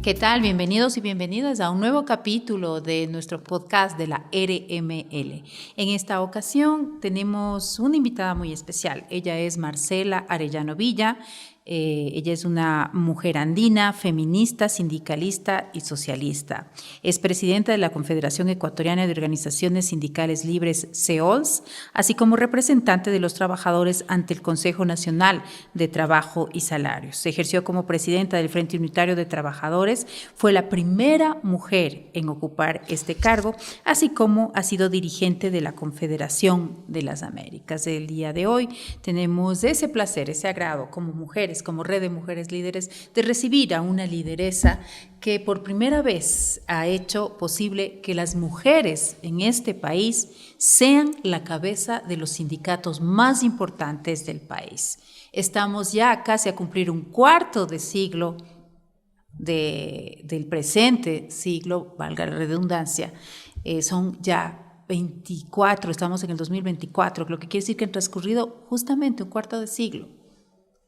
¿Qué tal? Bienvenidos y bienvenidas a un nuevo capítulo de nuestro podcast de la RML. En esta ocasión tenemos una invitada muy especial. Ella es Marcela Arellano Villa. Ella es una mujer andina, feminista, sindicalista y socialista. Es presidenta de la Confederación Ecuatoriana de Organizaciones Sindicales Libres, CEOLS, así como representante de los trabajadores ante el Consejo Nacional de Trabajo y Salarios. Se ejerció como presidenta del Frente Unitario de Trabajadores, fue la primera mujer en ocupar este cargo, así como ha sido dirigente de la Confederación de las Américas. El día de hoy tenemos ese placer, ese agrado como mujeres, como Red de Mujeres Líderes, de recibir a una lideresa que por primera vez ha hecho posible que las mujeres en este país sean la cabeza de los sindicatos más importantes del país. Estamos ya casi a cumplir un cuarto de siglo del presente siglo, valga la redundancia, son ya 24, estamos en el 2024, lo que quiere decir que han transcurrido justamente un cuarto de siglo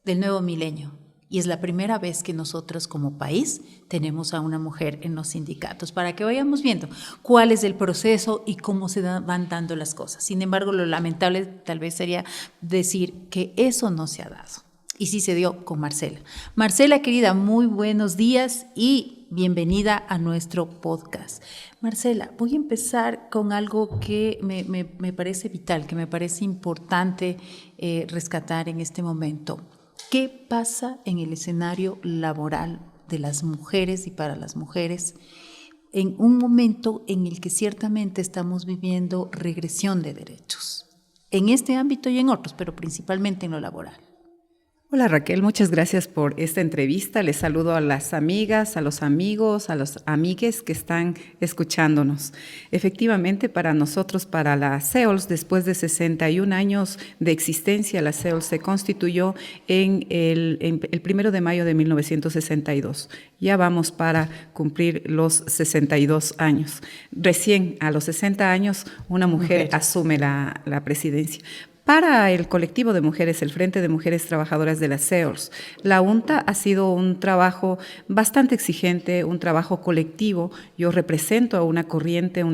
del nuevo milenio. Y es la primera vez que nosotros como país tenemos a una mujer en los sindicatos, para que vayamos viendo cuál es el proceso y cómo se van dando las cosas. Sin embargo, lo lamentable tal vez sería decir que eso no se ha dado. Y sí se dio con Marcela. Marcela, querida, muy buenos días y bienvenida a nuestro podcast. Marcela, voy a empezar con algo que me parece vital, que me parece importante rescatar en este momento. ¿Qué pasa en el escenario laboral de las mujeres y para las mujeres en un momento en el que ciertamente estamos viviendo regresión de derechos? En este ámbito y en otros, pero principalmente en lo laboral. Hola Raquel, muchas gracias por esta entrevista. Les saludo a las amigas, a los amigos, a los amigues que están escuchándonos. Efectivamente, para nosotros, para la CEOLS, después de 61 años de existencia, la CEOLS se constituyó en el 1 de mayo de 1962. Ya vamos para cumplir los 62 años. Recién a los 60 años una mujer asume la presidencia. Para el colectivo de mujeres, el Frente de Mujeres Trabajadoras de la CEOLS, la UNTA ha sido un trabajo bastante exigente, un trabajo colectivo. Yo represento a una corriente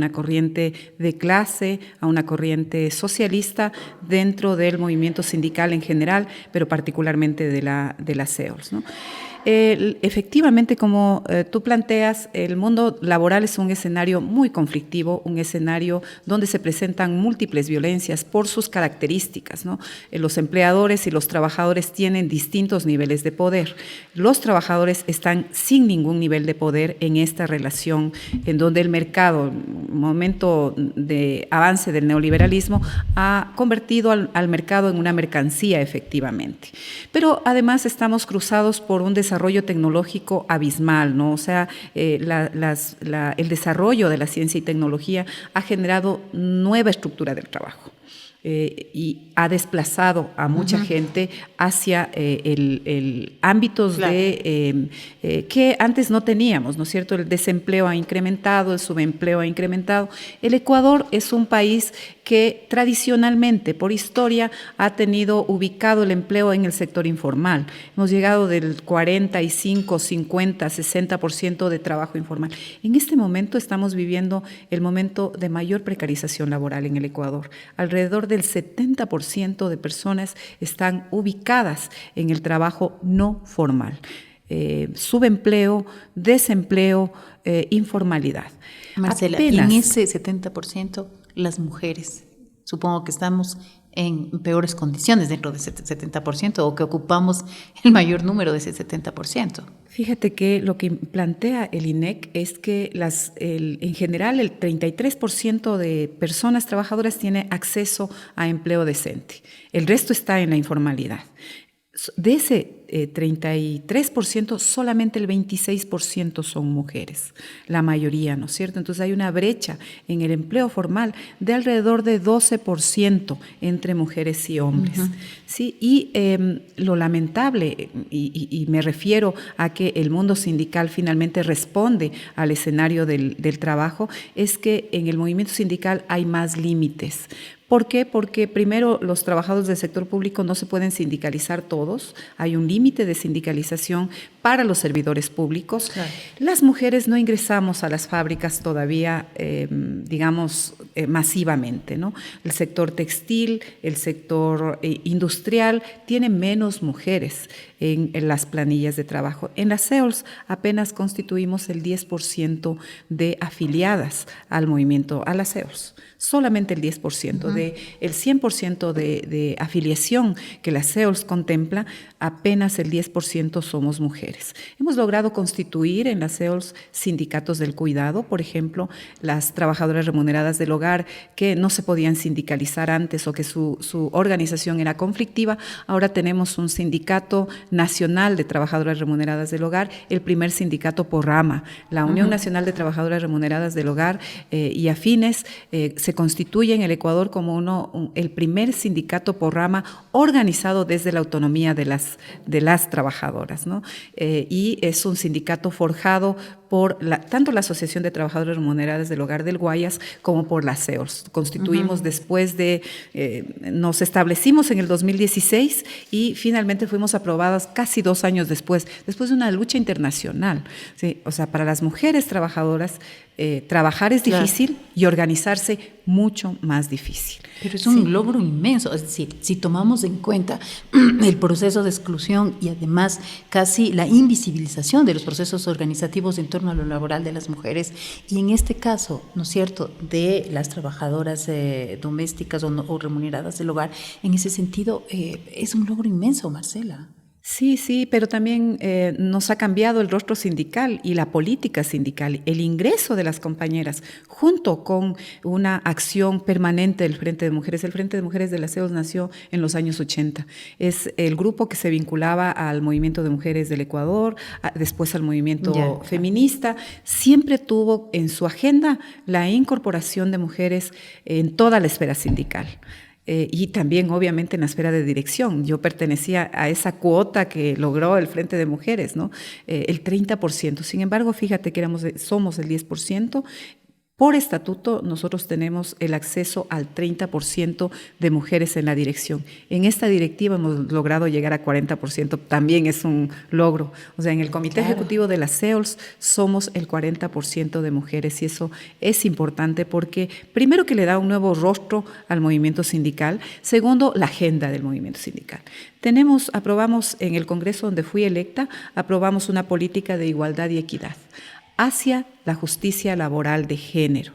de clase, a una corriente socialista dentro del movimiento sindical en general, pero particularmente de la CEOLS, ¿no? Efectivamente, como tú planteas, el mundo laboral es un escenario muy conflictivo, un escenario donde se presentan múltiples violencias por sus características, ¿no? Los empleadores y los trabajadores tienen distintos niveles de poder. Los trabajadores están sin ningún nivel de poder en esta relación en donde el mercado, momento de avance del neoliberalismo, ha convertido al mercado en una mercancía efectivamente. Pero además estamos cruzados por un desarrollo tecnológico abismal, ¿no? O sea, el desarrollo de la ciencia y tecnología ha generado nueva estructura del trabajo. Y ha desplazado a mucha gente hacia ámbitos que antes no teníamos, ¿no es cierto? El desempleo ha incrementado, el subempleo ha incrementado. El Ecuador es un país que tradicionalmente, por historia, ha tenido ubicado el empleo en el sector informal. Hemos llegado del 45, 50, 60% de trabajo informal. En este momento estamos viviendo el momento de mayor precarización laboral en el Ecuador. Alrededor del 70% de personas están ubicadas en el trabajo no formal. Subempleo, desempleo, informalidad. Marcela, y en ese 70%, las mujeres, supongo que estamos en peores condiciones dentro de ese 70% o que ocupamos el mayor número de ese 70%. Fíjate que lo que plantea el INEC es que en general el 33% de personas trabajadoras tiene acceso a empleo decente. El resto está en la informalidad. De ese 33%, solamente el 26% son mujeres, la mayoría, ¿no es cierto? Entonces hay una brecha en el empleo formal de alrededor de 12% entre mujeres y hombres. ¿Sí? Y lo lamentable, y me refiero a que el mundo sindical finalmente responde al escenario del trabajo, es que en el movimiento sindical hay más límites. ¿Por qué? Porque primero los trabajadores del sector público no se pueden sindicalizar todos, hay un límite de sindicalización para los servidores públicos. Claro. Las mujeres no ingresamos a las fábricas todavía, masivamente, ¿no? El sector textil, el sector industrial tiene menos mujeres en las planillas de trabajo. En las CEOLS apenas constituimos el 10% de afiliadas al movimiento, a las CEOLS. Solamente el 10%. De el 100% de afiliación que la CEOLS contempla, apenas el 10% somos mujeres. Hemos logrado constituir en las CEOLS sindicatos del cuidado, por ejemplo, las trabajadoras remuneradas del hogar que no se podían sindicalizar antes o que su organización era conflictiva. Ahora tenemos un sindicato nacional de trabajadoras remuneradas del hogar, el primer sindicato por rama. La Unión Nacional de Trabajadoras Remuneradas del Hogar y afines se constituye en el Ecuador como el primer sindicato por rama organizado desde la autonomía de las trabajadoras, ¿no? Y es un sindicato forjado por tanto la Asociación de Trabajadoras Remuneradas del Hogar del Guayas como por la CEOLS. Constituimos después nos establecimos en el 2016 y finalmente fuimos aprobadas casi 2 años después de una lucha internacional. ¿Sí? O sea, para las mujeres trabajadoras, trabajar es difícil y organizarse mucho más difícil. Pero es un logro inmenso, es decir, si tomamos en cuenta el proceso de exclusión y además casi la invisibilización de los procesos organizativos en torno a lo laboral de las mujeres y en este caso, ¿no es cierto?, de las trabajadoras domésticas o remuneradas del hogar, en ese sentido es un logro inmenso, Marcela. Sí, pero también nos ha cambiado el rostro sindical y la política sindical, el ingreso de las compañeras, junto con una acción permanente del Frente de Mujeres. El Frente de Mujeres de la CEOLS nació en los años 80. Es el grupo que se vinculaba al movimiento de mujeres del Ecuador, después al movimiento feminista. Siempre tuvo en su agenda la incorporación de mujeres en toda la esfera sindical. Y también obviamente en la esfera de dirección. Yo pertenecía a esa cuota que logró el Frente de Mujeres, ¿no? El 30%. Sin embargo, fíjate que somos el 10%. Por estatuto, nosotros tenemos el acceso al 30% de mujeres en la dirección. En esta directiva hemos logrado llegar a 40%, también es un logro. O sea, en el Comité Ejecutivo de las CEOLS somos el 40% de mujeres y eso es importante porque, primero, que le da un nuevo rostro al movimiento sindical, segundo, la agenda del movimiento sindical. Aprobamos en el Congreso donde fui electa, aprobamos una política de igualdad y equidad hacia la justicia laboral de género,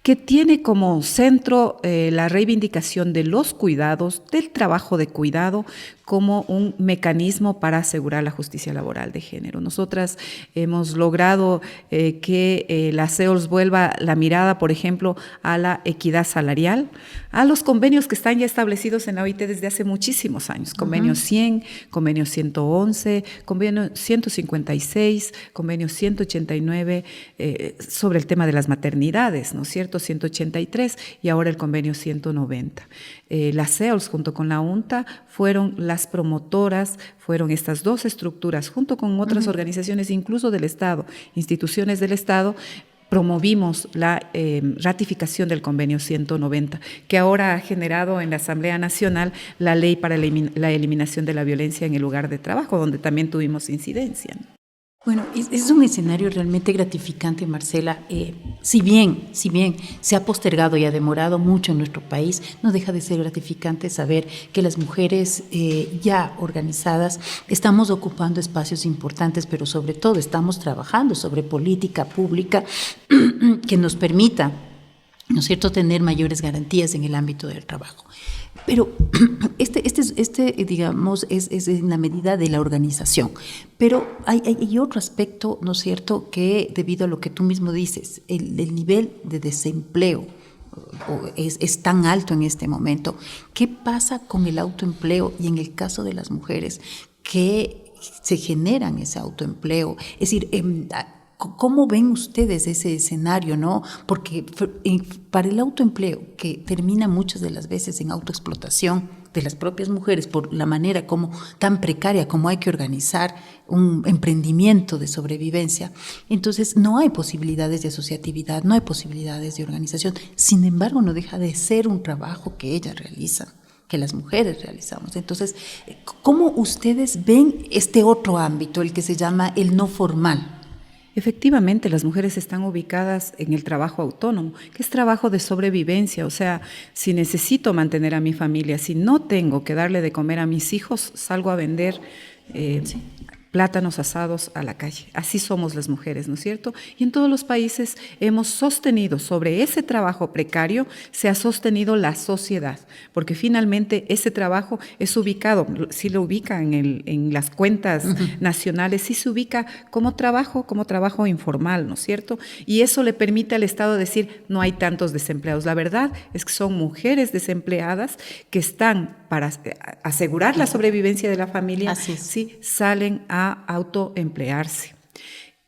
que tiene como centro la reivindicación de los cuidados, del trabajo de cuidado, como un mecanismo para asegurar la justicia laboral de género. Nosotras hemos logrado que la CEOLS vuelva la mirada, por ejemplo, a la equidad salarial, a los convenios que están ya establecidos en la OIT desde hace muchísimos años, convenio 100, convenio 111, convenio 156, convenio 189, sobre el tema de las maternidades, ¿no es cierto?, 183 y ahora el convenio 190. Las CEOLS junto con la UNTA fueron las promotoras, fueron estas dos estructuras junto con otras organizaciones, incluso del Estado, instituciones del Estado, promovimos la ratificación del convenio 190, que ahora ha generado en la Asamblea Nacional la ley para la eliminación de la violencia en el lugar de trabajo, donde también tuvimos incidencia, ¿no? Bueno, es un escenario realmente gratificante, Marcela. Si bien se ha postergado y ha demorado mucho en nuestro país, no deja de ser gratificante saber que las mujeres ya organizadas estamos ocupando espacios importantes, pero sobre todo estamos trabajando sobre política pública que nos permita, ¿no es cierto?, tener mayores garantías en el ámbito del trabajo. Pero digamos, es en la medida de la organización. Pero hay otro aspecto, ¿no es cierto?, que debido a lo que tú mismo dices, el nivel de desempleo es tan alto en este momento. ¿Qué pasa con el autoempleo y en el caso de las mujeres que se generan ese autoempleo? Es decir, ¿cómo ven ustedes ese escenario, no? Porque para el autoempleo, que termina muchas de las veces en autoexplotación, de las propias mujeres por la manera como tan precaria como hay que organizar un emprendimiento de sobrevivencia, entonces no hay posibilidades de asociatividad, no hay posibilidades de organización. Sin embargo, no deja de ser un trabajo que ellas realizan, que las mujeres realizamos. Entonces, ¿cómo ustedes ven este otro ámbito, el que se llama el no formal? Efectivamente, las mujeres están ubicadas en el trabajo autónomo, que es trabajo de sobrevivencia. O sea, si necesito mantener a mi familia, si no tengo que darle de comer a mis hijos, salgo a vender sí, plátanos asados a la calle. Así somos las mujeres, ¿no es cierto? Y en todos los países hemos sostenido, sobre ese trabajo precario, se ha sostenido la sociedad, porque finalmente ese trabajo es ubicado, sí lo ubica en las cuentas nacionales, sí se ubica como trabajo informal, ¿no es cierto? Y eso le permite al Estado decir, no hay tantos desempleados. La verdad es que son mujeres desempleadas que están para asegurar la sobrevivencia de la familia, sí, salen a autoemplearse.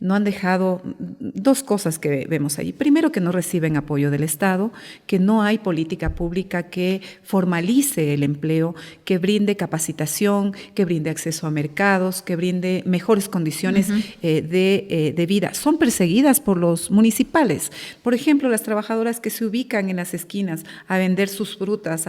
No han dejado dos cosas que vemos allí. Primero, que no reciben apoyo del Estado, que no hay política pública que formalice el empleo, que brinde capacitación, que brinde acceso a mercados, que brinde mejores condiciones de vida. Son perseguidas por los municipales. Por ejemplo, las trabajadoras que se ubican en las esquinas a vender sus frutas,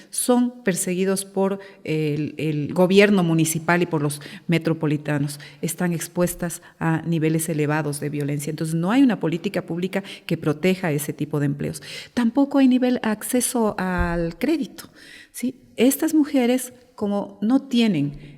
son perseguidos por el gobierno municipal y por los metropolitanos. Están expuestas a niveles elevados de violencia. Entonces, no hay una política pública que proteja ese tipo de empleos. Tampoco hay acceso al crédito, ¿sí? Estas mujeres, como no tienen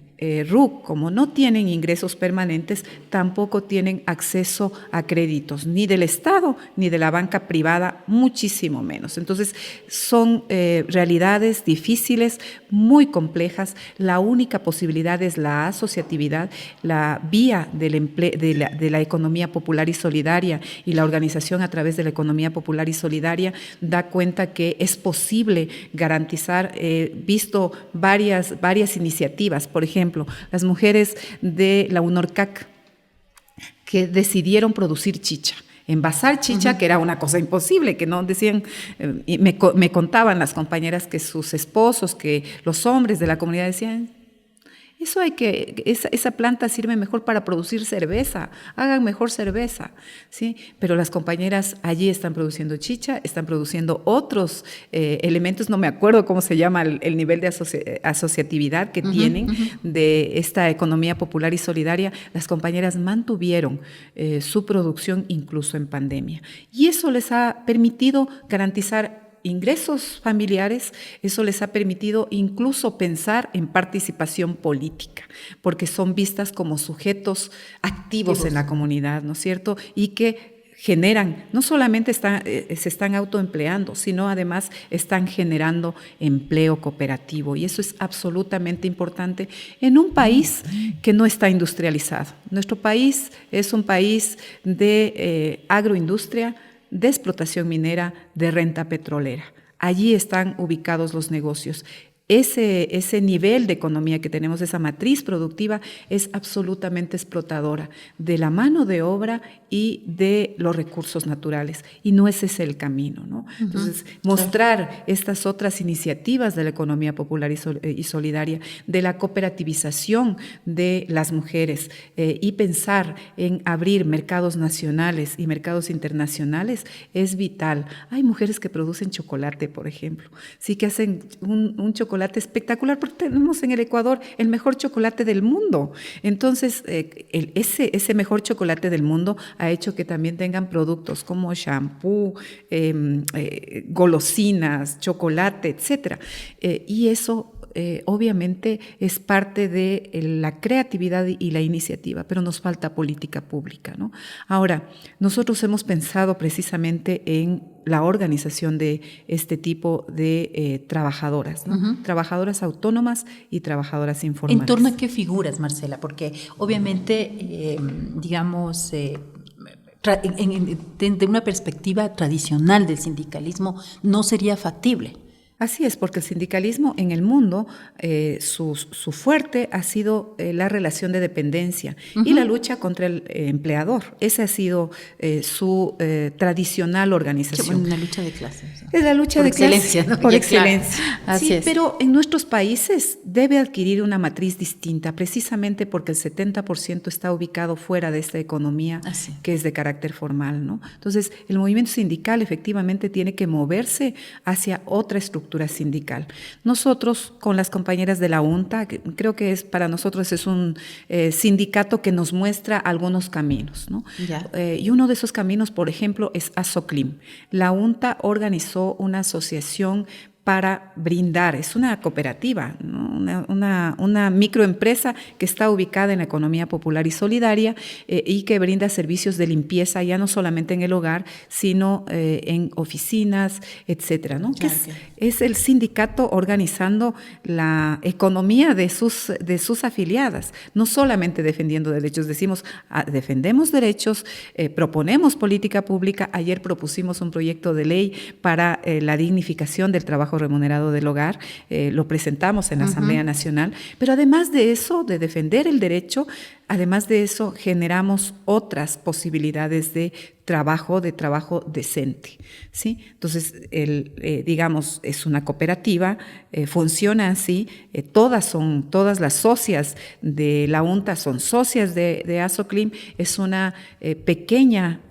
RUC, como no tienen ingresos permanentes, tampoco tienen acceso a créditos, ni del Estado, ni de la banca privada, muchísimo menos. Entonces, son realidades difíciles, muy complejas. La única posibilidad es la asociatividad, la vía de la economía popular y solidaria, y la organización a través de la economía popular y solidaria da cuenta que es posible garantizar, visto varias iniciativas, por ejemplo, las mujeres de la UNORCAC que decidieron producir chicha, envasar chicha, que era una cosa imposible, que no decían, y me contaban las compañeras que sus esposos, que los hombres de la comunidad decían, esa planta sirve mejor para producir cerveza, hagan mejor cerveza, ¿sí? Pero las compañeras allí están produciendo chicha, están produciendo otros elementos, no me acuerdo cómo se llama el nivel de asociatividad que tienen de esta economía popular y solidaria. Las compañeras mantuvieron su producción incluso en pandemia. Y eso les ha permitido garantizar ingresos familiares, eso les ha permitido incluso pensar en participación política, porque son vistas como sujetos activos en la comunidad, ¿no es cierto? Y que generan, no solamente se están autoempleando, sino además están generando empleo cooperativo, y eso es absolutamente importante en un país que no está industrializado. Nuestro país es un país de agroindustria, de explotación minera, de renta petrolera. Allí están ubicados los negocios. Ese nivel de economía que tenemos, esa matriz productiva, es absolutamente explotadora de la mano de obra y de los recursos naturales. Y no es ese el camino, ¿no? Entonces, mostrar estas otras iniciativas de la economía popular y solidaria, de la cooperativización de las mujeres y pensar en abrir mercados nacionales y mercados internacionales es vital. Hay mujeres que producen chocolate, por ejemplo, sí, que hacen un chocolate espectacular, porque tenemos en el Ecuador el mejor chocolate del mundo. Entonces, ese mejor chocolate del mundo ha hecho que también tengan productos como shampoo, golosinas, chocolate, etcétera. Y eso obviamente es parte de la creatividad y la iniciativa, pero nos falta política pública, ¿no? Ahora, nosotros hemos pensado precisamente en la organización de este tipo de trabajadoras, ¿no? Trabajadoras autónomas y trabajadoras informales. ¿En torno a qué figuras, Marcela? Porque obviamente, digamos, desde una perspectiva tradicional del sindicalismo no sería factible Así es, porque el sindicalismo en el mundo, su fuerte ha sido la relación de dependencia y la lucha contra el empleador. Esa ha sido su tradicional organización. Una lucha de clases. Es la lucha de excelencia, clases, ¿no? por Ya, excelencia. claro. Así Sí, es. pero en nuestros países debe adquirir una matriz distinta, precisamente porque el 70% está ubicado fuera de esta economía que es de carácter formal, ¿no? Entonces, el movimiento sindical efectivamente tiene que moverse hacia otra estructura sindical. Nosotros, con las compañeras de la UNTA, creo que para nosotros es un sindicato que nos muestra algunos caminos, ¿no? Y uno de esos caminos, por ejemplo, es ASOCLIM. La UNTA organizó una asociación para brindar, es una cooperativa, ¿no? una microempresa que está ubicada en la economía popular y solidaria y que brinda servicios de limpieza ya no solamente en el hogar, sino en oficinas, etcétera, ¿no? Es el sindicato organizando la economía de sus afiliadas, no solamente defendiendo derechos, decimos, defendemos derechos, proponemos política pública. Ayer propusimos un proyecto de ley para la dignificación del trabajo remunerado del hogar, lo presentamos en la Asamblea Nacional, pero además de eso, de defender el derecho, además de eso generamos otras posibilidades de trabajo decente, ¿sí? Entonces, digamos, es una cooperativa, funciona así, todas las socias de la UNTA son socias de ASOCLIM, es una pequeña,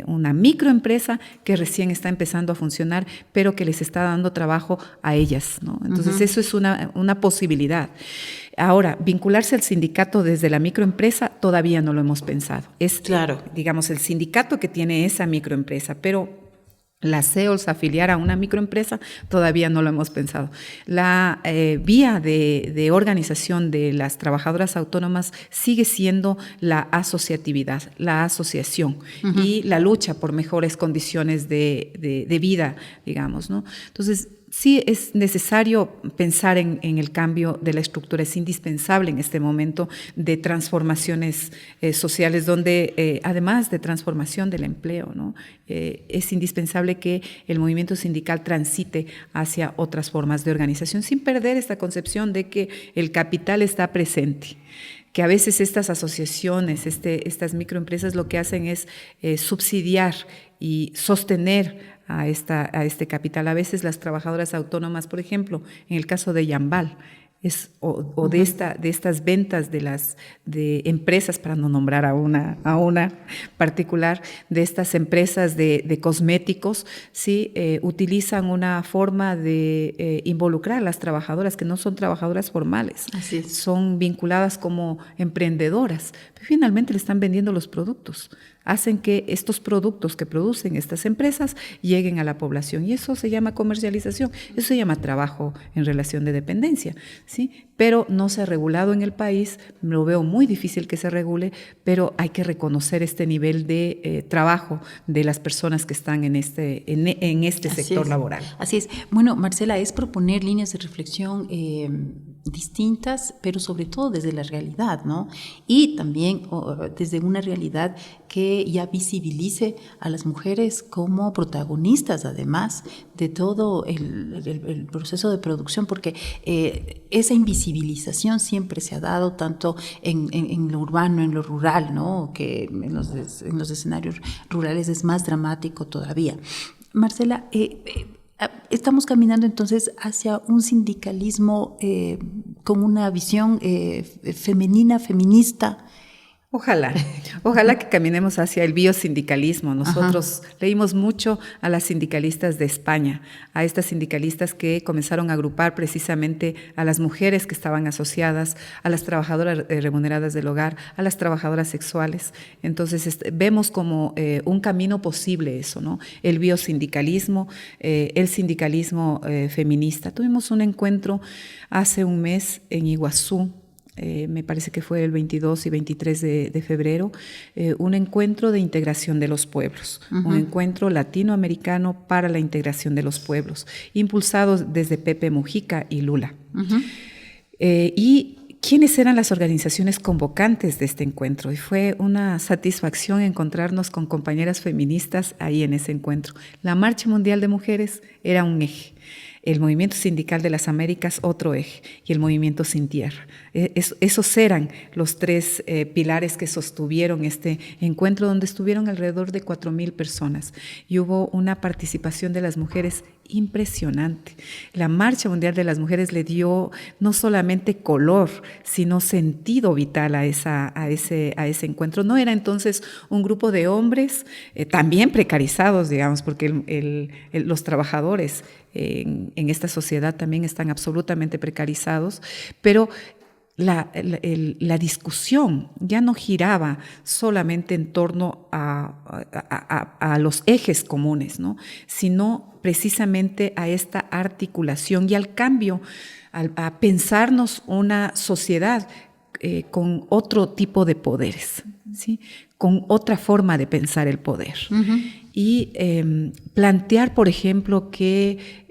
una microempresa que recién está empezando a funcionar, pero que les está dando trabajo a ellas, ¿no? Entonces, eso es una posibilidad. Ahora, vincularse al sindicato desde la microempresa todavía no lo hemos pensado. Es, claro, digamos, el sindicato que tiene esa microempresa, pero la CEOLS afiliar a una microempresa todavía no lo hemos pensado. La vía de organización de las trabajadoras autónomas sigue siendo la asociatividad, la asociación y la lucha por mejores condiciones de vida, digamos, ¿no? Entonces, sí es necesario pensar en el cambio de la estructura, es indispensable en este momento de transformaciones sociales, donde además de transformación del empleo, ¿no? Es indispensable que el movimiento sindical transite hacia otras formas de organización, sin perder esta concepción de que el capital está presente, que a veces estas asociaciones, estas microempresas lo que hacen es subsidiar y sostener a este capital. A veces las trabajadoras autónomas, por ejemplo, en el caso de Yambal, de estas ventas de empresas, para no nombrar a una particular, de estas empresas de cosméticos, ¿sí? Utilizan una forma de involucrar a las trabajadoras que no son trabajadoras formales, son vinculadas como emprendedoras, pero finalmente le están vendiendo los productos. Hacen que estos productos que producen estas empresas lleguen a la población y eso se llama comercialización, eso se llama trabajo en relación de dependencia, ¿sí? Pero no se ha regulado en el país, lo veo muy difícil que se regule, pero hay que reconocer este nivel de trabajo de las personas que están en este sector laboral. Así es. Bueno, Marcela, es proponer líneas de reflexión distintas, pero sobre todo desde la realidad, ¿no? Y también desde una realidad que ya visibilice a las mujeres como protagonistas, además de todo el proceso de producción, porque esa invisibilización siempre se ha dado tanto en lo urbano, en lo rural, ¿no? Que en los escenarios rurales es más dramático todavía. Marcela, estamos caminando entonces hacia un sindicalismo con una visión femenina, feminista. Ojalá que caminemos hacia el biosindicalismo. Nosotros leímos mucho a las sindicalistas de España, a estas sindicalistas que comenzaron a agrupar precisamente a las mujeres que estaban asociadas, a las trabajadoras remuneradas del hogar, a las trabajadoras sexuales. Entonces vemos como un camino posible eso, ¿no? El biosindicalismo, el sindicalismo feminista. Tuvimos un encuentro hace un mes en Iguazú, me parece que fue el 22 y 23 de febrero, un encuentro de integración de los pueblos, un encuentro latinoamericano para la integración de los pueblos, impulsado desde Pepe Mujica y Lula. Y ¿quiénes eran las organizaciones convocantes de este encuentro? Y fue una satisfacción encontrarnos con compañeras feministas ahí en ese encuentro. La Marcha Mundial de Mujeres era un eje. el movimiento sindical de las Américas otro eje y el movimiento Sin Tierra. Esos eran los tres pilares que sostuvieron este encuentro, donde estuvieron alrededor de 4,000 personas y hubo una participación de las mujeres impresionante. La Marcha Mundial de las Mujeres le dio no solamente color, sino sentido vital a ese encuentro. No era entonces un grupo de hombres también precarizados, digamos, porque los trabajadores en esta sociedad también están absolutamente precarizados, pero la discusión ya no giraba solamente en torno a los ejes comunes, ¿no? Sino precisamente a esta articulación y al cambio, a pensarnos una sociedad con otro tipo de poderes, ¿sí? Con otra forma de pensar el poder. Uh-huh. Y plantear, por ejemplo, que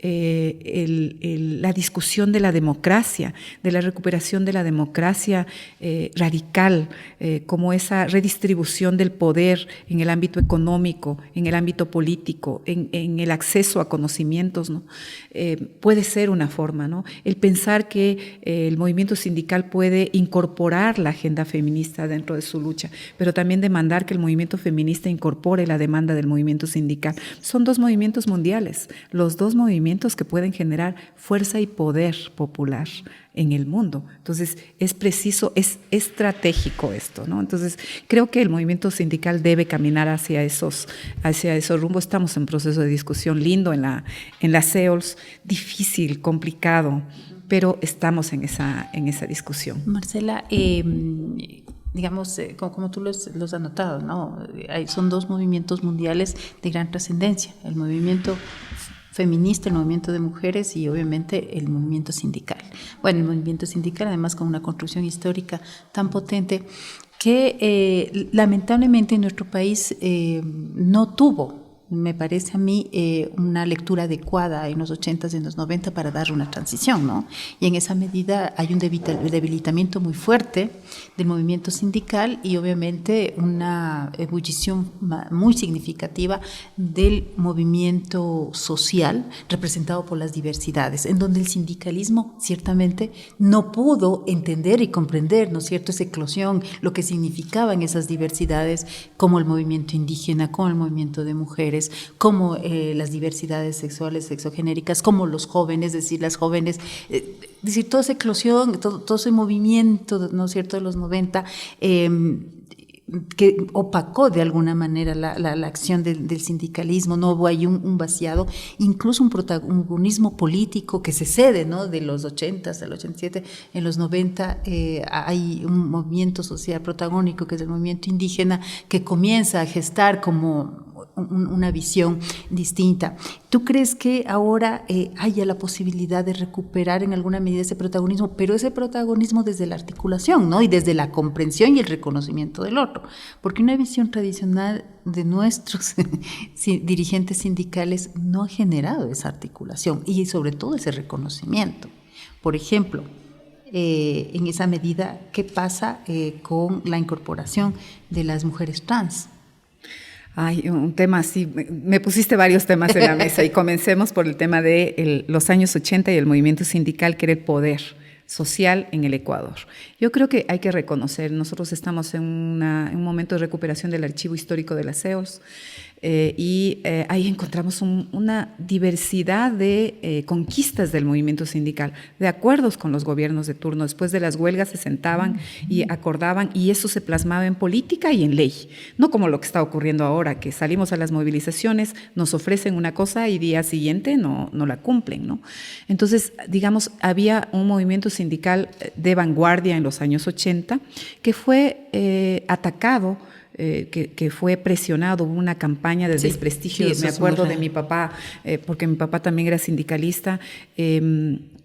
la discusión de la democracia, de la recuperación de la democracia radical, como esa redistribución del poder en el ámbito económico, en el ámbito político, en el acceso a conocimientos, ¿no? Puede ser una forma, ¿no? El pensar que el movimiento sindical puede incorporar la agenda feminista dentro de su lucha, pero también demandar que el movimiento feminista incorpore la demanda del movimiento sindical. Son dos movimientos mundiales, los dos movimientos que pueden generar fuerza y poder popular en el mundo. Entonces, es preciso, es estratégico esto, ¿no? Entonces, creo que el movimiento sindical debe caminar hacia esos rumbos. Estamos en proceso de discusión lindo en la CEOLS, difícil, complicado, pero estamos en esa discusión. Marcela, digamos, como tú los has anotado, ¿no? Son dos movimientos mundiales de gran trascendencia, el movimiento feminista, el movimiento de mujeres y obviamente el movimiento sindical. Bueno, el movimiento sindical además con una construcción histórica tan potente que lamentablemente en nuestro país no tuvo, me parece a mí, una lectura adecuada en los 80s y en los 90 para dar una transición, ¿no? Y en esa medida hay un debilitamiento muy fuerte del movimiento sindical y obviamente una ebullición muy significativa del movimiento social representado por las diversidades, en donde el sindicalismo ciertamente no pudo entender y comprender, ¿no es cierto?, esa eclosión, lo que significaban esas diversidades, como el movimiento indígena, como el movimiento de mujeres, como las diversidades sexuales, sexogenéricas, como los jóvenes, es decir, las jóvenes, es decir, toda esa eclosión, todo ese movimiento, ¿no es cierto?, de los 90, que opacó de alguna manera la acción del sindicalismo. No hubo ahí un vaciado, incluso un protagonismo político que se cede, ¿no?, de los 80 hasta el 87, en los 90 hay un movimiento social protagónico que es el movimiento indígena que comienza a gestar como una visión distinta. ¿Tú crees que ahora haya la posibilidad de recuperar en alguna medida ese protagonismo, pero ese protagonismo desde la articulación, ¿no?, y desde la comprensión y el reconocimiento del otro? Porque una visión tradicional de nuestros dirigentes sindicales no ha generado esa articulación y sobre todo ese reconocimiento. Por ejemplo, en esa medida, ¿qué pasa con la incorporación de las mujeres trans? Ay, un tema así, me pusiste varios temas en la mesa y comencemos por el tema de los años 80 y el movimiento sindical, que era el poder social en el Ecuador. Yo creo que hay que reconocer, nosotros estamos en un momento de recuperación del archivo histórico de la CEOLS y ahí encontramos una diversidad de conquistas del movimiento sindical, de acuerdos con los gobiernos de turno. Después de las huelgas se sentaban y acordaban, y eso se plasmaba en política y en ley, no como lo que está ocurriendo ahora, que salimos a las movilizaciones, nos ofrecen una cosa y día siguiente no la cumplen, ¿no? Entonces, digamos, había un movimiento sindical de vanguardia en los años 80 que fue atacado, que fue presionado, hubo una campaña de desprestigio. Me acuerdo de mi papá, porque mi papá también era sindicalista,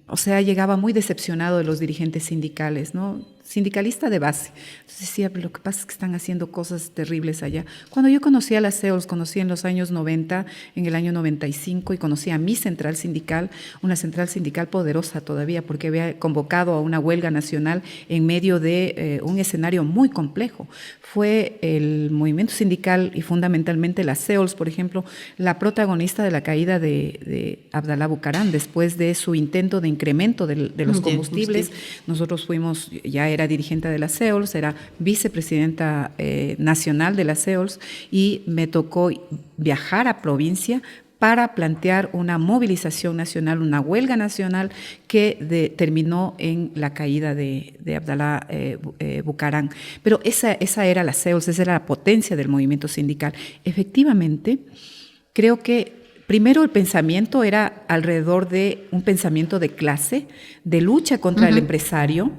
o sea, llegaba muy decepcionado de los dirigentes sindicales, ¿no? Sindicalista de base. Entonces decía, pero lo que pasa es que están haciendo cosas terribles allá. Cuando yo conocí a la CEOLS, conocí en los años 90, en el año 95, y conocí a mi central sindical, una central sindical poderosa todavía, porque había convocado a una huelga nacional en medio de un escenario muy complejo. Fue el movimiento sindical y fundamentalmente la CEOLS, por ejemplo, la protagonista de la caída de Abdalá Bucaram después de su intento de incremento de los combustibles. Nosotros fuimos, ya era dirigente de la CEOLS, era vicepresidenta nacional de la CEOLS, y me tocó viajar a provincia para plantear una movilización nacional, una huelga nacional que terminó en la caída de Abdalá Bucaram. Pero esa era la CEOLS, esa era la potencia del movimiento sindical. Efectivamente, creo que primero el pensamiento era alrededor de un pensamiento de clase, de lucha contra el empresario,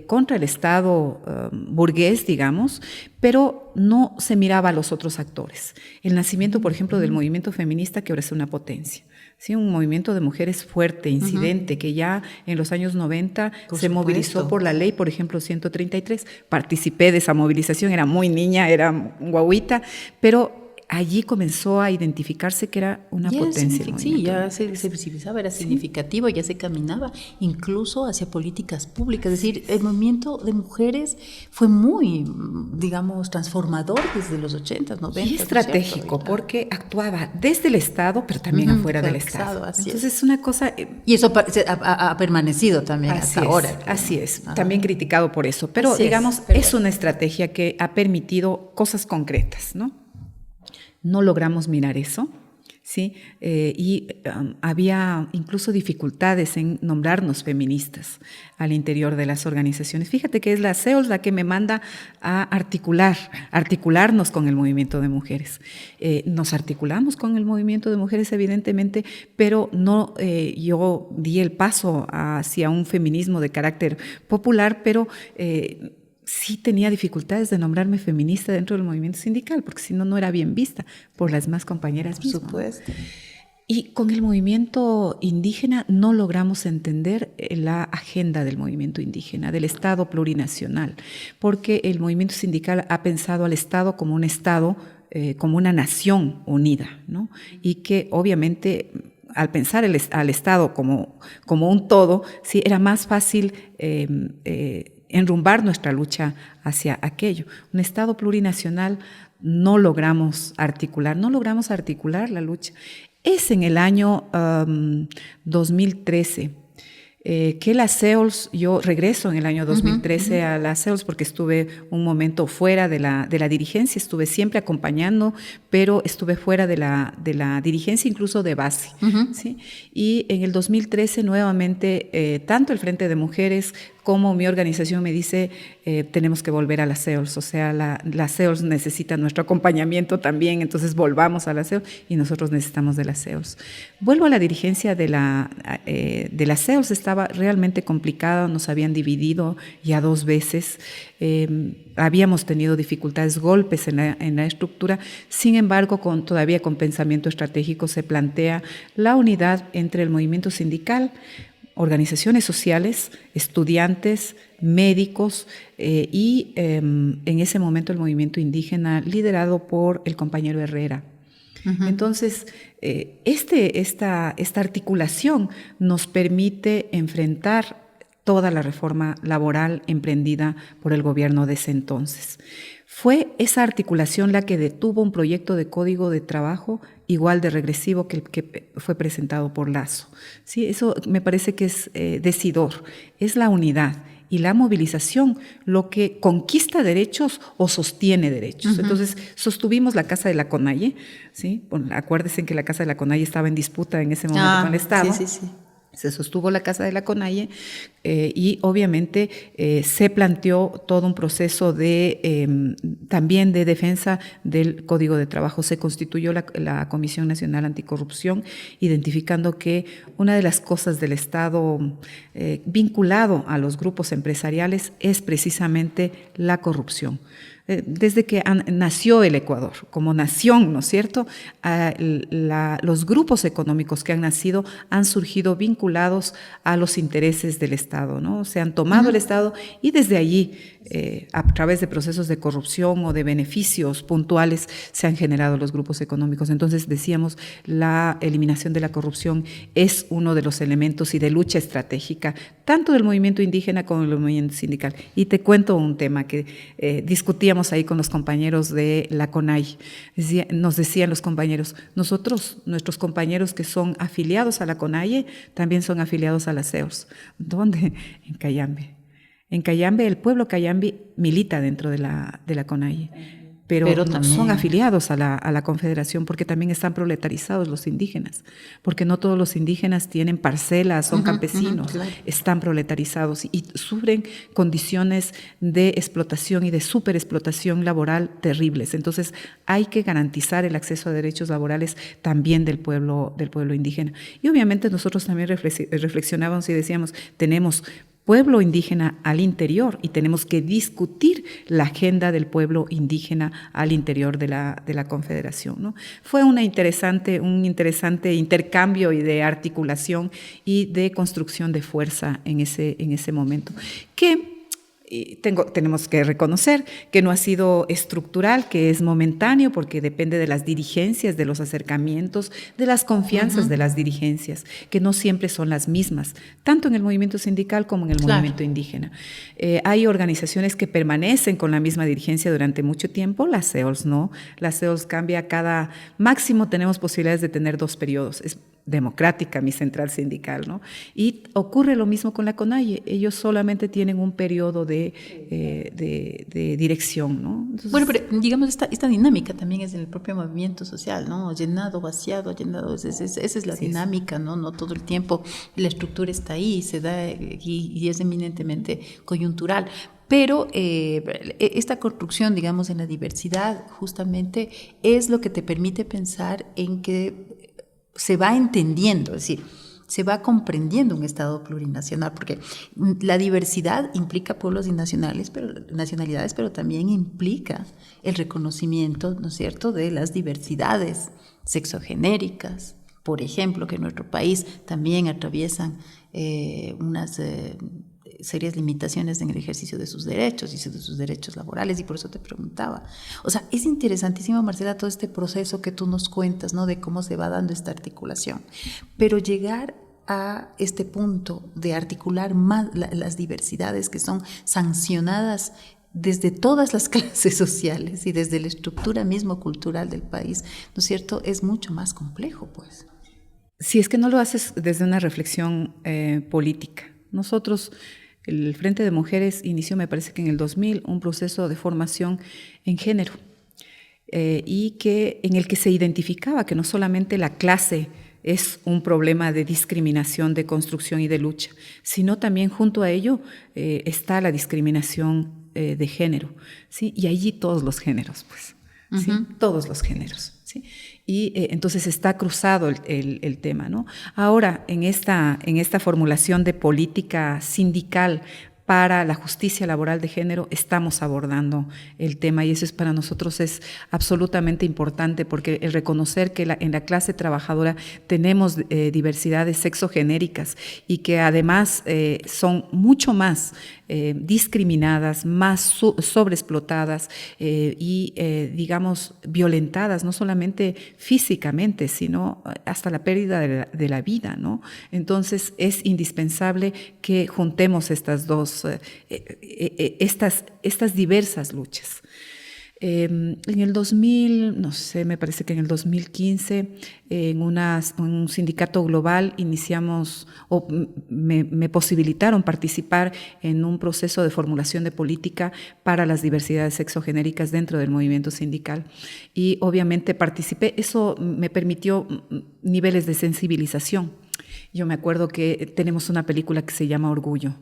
contra el Estado burgués, digamos, pero no se miraba a los otros actores. El nacimiento, por ejemplo, del movimiento feminista, que ahora es una potencia. Sí, un movimiento de mujeres fuerte, incidente, que ya en los años 90 se movilizó por la ley, por ejemplo, 133. Participé de esa movilización, era muy niña, era guaguita, pero allí comenzó a identificarse que era una potencia. Sí, ya se visibilizaba, era significativo, ya se caminaba incluso hacia políticas públicas. Es decir, el movimiento de mujeres fue muy, digamos, transformador desde los 80, 90. Y estratégico, ¿no? Porque actuaba desde el Estado, pero también afuera del Estado. Entonces es una cosa... Y eso ha permanecido también hasta ahora. Así es, también criticado por eso. Pero digamos, es una estrategia que ha permitido cosas concretas, ¿no? No logramos mirar eso, ¿sí? Había incluso dificultades en nombrarnos feministas al interior de las organizaciones. Fíjate que es la CEOLS la que me manda a articularnos con el movimiento de mujeres. Nos articulamos con el movimiento de mujeres, evidentemente, pero no, yo di el paso hacia un feminismo de carácter popular, pero... sí tenía dificultades de nombrarme feminista dentro del movimiento sindical, porque si no, no era bien vista por las más compañeras mismas. Por supuesto. Y con el movimiento indígena no logramos entender la agenda del movimiento indígena, del Estado plurinacional, porque el movimiento sindical ha pensado al Estado como un Estado, como una nación unida, ¿no? Y que obviamente... al pensar al Estado como un todo, sí, era más fácil enrumbar nuestra lucha hacia aquello. Un Estado plurinacional no logramos articular la lucha. Es en el año 2013 que la CEOLS, yo regreso en el año 2013 a la CEOLS porque estuve un momento fuera de la dirigencia, estuve siempre acompañando, pero estuve fuera de la dirigencia, incluso de base. ¿Sí? Y en el 2013 nuevamente, tanto el Frente de Mujeres como mi organización me dice, tenemos que volver a la CEOLS, o sea, la CEOLS necesita nuestro acompañamiento también, entonces volvamos a la CEOLS y nosotros necesitamos de la CEOLS. Vuelvo a la dirigencia de la CEOLS, estaba realmente complicada, nos habían dividido ya 2 veces, habíamos tenido dificultades, golpes en la estructura, sin embargo, todavía con pensamiento estratégico se plantea la unidad entre el movimiento sindical, organizaciones sociales, estudiantes, médicos y en ese momento el movimiento indígena liderado por el compañero Herrera. Entonces, esta articulación nos permite enfrentar toda la reforma laboral emprendida por el gobierno de ese entonces. Fue esa articulación la que detuvo un proyecto de código de trabajo igual de regresivo que el que fue presentado por Lasso. Sí, eso me parece que es decidor, es la unidad y la movilización lo que conquista derechos o sostiene derechos. Entonces, sostuvimos la Casa de la CONAIE, ¿sí? Bueno, acuérdense que la Casa de la CONAIE estaba en disputa en ese momento con el Estado. Sí. Se sostuvo la Casa de la CONAIE Y obviamente se planteó todo un proceso también de defensa del Código de Trabajo. Se constituyó la Comisión Nacional Anticorrupción, identificando que una de las cosas del Estado vinculado a los grupos empresariales es precisamente la corrupción. Desde que nació el Ecuador como nación, ¿no es cierto? Los grupos económicos que han nacido han surgido vinculados a los intereses del Estado, ¿no? Se han tomado el Estado y desde allí, a través de procesos de corrupción o de beneficios puntuales, se han generado los grupos económicos. Entonces, decíamos, la eliminación de la corrupción es uno de los elementos y de lucha estratégica, tanto del movimiento indígena como del movimiento sindical. Y te cuento un tema que discutíamos ahí con los compañeros de la CONAIE. Nos decían los compañeros, nuestros compañeros que son afiliados a la CONAIE, también son afiliados a la CEORS. ¿Dónde? En Cayambe. En Cayambe, el pueblo Cayambe milita dentro de la CONAIE. Pero no son afiliados a la Confederación porque también están proletarizados los indígenas, porque no todos los indígenas tienen parcelas, son campesinos, claro. Están proletarizados y sufren condiciones de explotación y de superexplotación laboral terribles. Entonces hay que garantizar el acceso a derechos laborales también del pueblo indígena. Y obviamente nosotros también reflexionábamos y decíamos, tenemos pueblo indígena al interior y tenemos que discutir la agenda del pueblo indígena al interior de la Confederación, ¿no? Fue un interesante intercambio y de articulación y de construcción de fuerza en ese momento, que tenemos que reconocer que no ha sido estructural, que es momentáneo porque depende de las dirigencias, de los acercamientos, de las confianzas de las dirigencias, que no siempre son las mismas, tanto en el movimiento sindical como en el movimiento indígena. Hay organizaciones que permanecen con la misma dirigencia durante mucho tiempo, las CEOLS no, las CEOLS cambia máximo tenemos posibilidades de tener 2 periodos, es democrática mi central sindical, ¿no? Y ocurre lo mismo con la CONAIE, ellos solamente tienen un periodo de dirección, ¿no? Entonces, bueno, pero digamos esta dinámica también es del propio movimiento social, ¿no? Llenado, vaciado, llenado, esa es la dinámica, ¿no? No todo el tiempo la estructura está ahí, se da y es eminentemente coyuntural. Pero esta construcción, digamos, en la diversidad justamente es lo que te permite pensar en que se va entendiendo, es decir, se va comprendiendo un Estado plurinacional, porque la diversidad implica pueblos y nacionalidades, pero también implica el reconocimiento, ¿no es cierto?, de las diversidades sexogenéricas, por ejemplo, que en nuestro país también atraviesan unas serias limitaciones en el ejercicio de sus derechos y de sus derechos laborales, y por eso te preguntaba. O sea, es interesantísimo, Marcela, todo este proceso que tú nos cuentas, ¿no?, de cómo se va dando esta articulación. Pero llegar a este punto de articular más las diversidades que son sancionadas desde todas las clases sociales y desde la estructura mismo cultural del país, ¿no es cierto?, es mucho más complejo, pues. Si es que no lo haces desde una reflexión política. Nosotros, el Frente de Mujeres inició, me parece que en el 2000, un proceso de formación en género y en el que se identificaba que no solamente la clase es un problema de discriminación, de construcción y de lucha, sino también junto a ello está la discriminación de género, ¿sí? Y allí todos los géneros, pues, ¿sí? Todos los géneros, ¿sí? Y entonces está cruzado el tema, ¿no? Ahora, en esta formulación de política sindical para la justicia laboral de género, estamos abordando el tema y eso para nosotros es absolutamente importante porque el reconocer que en la clase trabajadora tenemos diversidades sexogenéricas y que además son mucho más discriminadas, más sobreexplotadas y, digamos, violentadas, no solamente físicamente, sino hasta la pérdida de la vida, ¿no? Entonces, es indispensable que juntemos estas diversas luchas. En el 2000, no sé, me parece que en el 2015, en un sindicato global iniciamos, o me posibilitaron participar en un proceso de formulación de política para las diversidades sexogenéricas dentro del movimiento sindical. Y obviamente participé, eso me permitió niveles de sensibilización. Yo me acuerdo que tenemos una película que se llama Orgullo,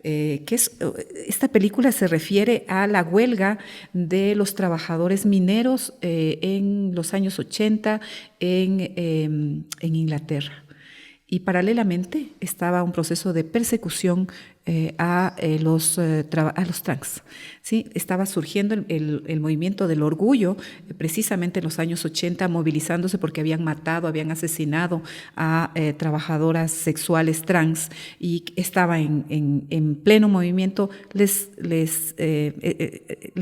esta película se refiere a la huelga de los trabajadores mineros en los años 80 en Inglaterra. Y paralelamente estaba un proceso de persecución a los trans. ¿Sí? Estaba surgiendo el movimiento del orgullo precisamente en los años 80, movilizándose porque habían matado, habían asesinado a trabajadoras sexuales trans y estaba en pleno movimiento, le